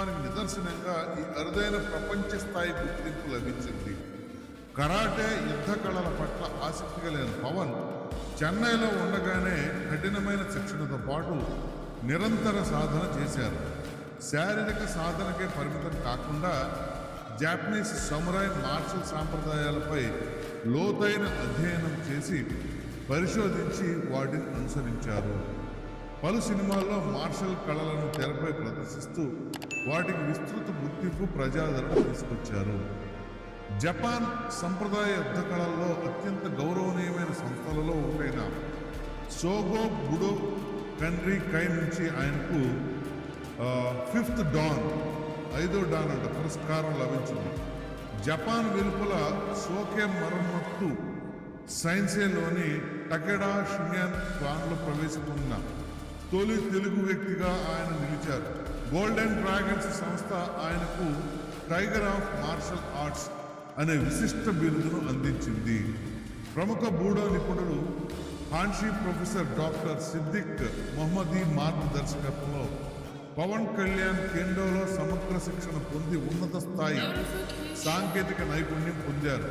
వ్యక్తిత్వానికి నిదర్శనంగా ఈ అరుదైన ప్రపంచ స్థాయి గుర్తింపు లభించింది. కరాటే యుద్ధ కళల పట్ల ఆసక్తి కలిగిన పవన్ చెన్నైలో ఉండగానే కఠినమైన శిక్షణతో పాటు నిరంతర సాధన చేశారు. శారీరక సాధనకే పరిమితం కాకుండా జాపనీస్ సమురాయ్ మార్షల్ సాంప్రదాయాలపై లోతైన అధ్యయనం చేసి పరిశోధించి వాటిని అనుసరించారు. పలు సినిమాల్లో మార్షల్ కళలను తెరపై ప్రదర్శిస్తూ వాటికి విస్తృత గుర్తింపు ప్రజాదరణ తీసుకొచ్చారు. జపాన్ సంప్రదాయ యుద్ధ కళల్లో అత్యంత గౌరవనీయమైన సంస్థలలో ఒకటైన సోగో బుడో కండ్రీ కై నుంచి ఆయనకు 5th డాన్ 5వ డాన్ అంట పురస్కారం లభించింది. జపాన్ వెలుపల సోకే మరమ్మత్తు సైన్సేలోని టకెడా షిన్యాన్ క్లాన్లో ప్రవేశపొందిన తొలి తెలుగు వ్యక్తిగా ఆయన నిలిచారు. గోల్డెన్ డ్రాగన్స్ సంస్థ ఆయనకు టైగర్ ఆఫ్ మార్షల్ ఆర్ట్స్ అనే విశిష్ట బిరుదును అందించింది. ప్రముఖ బూడో నిపుణుడు hanshi professor doctor Siddiq Mohammadi మార్గదర్శకత్వంలో పవన్ కళ్యాణ్ కెండోలో సమగ్ర శిక్షణ పొంది ఉన్నత స్థాయి సాంకేతిక నైపుణ్యం పొందారు.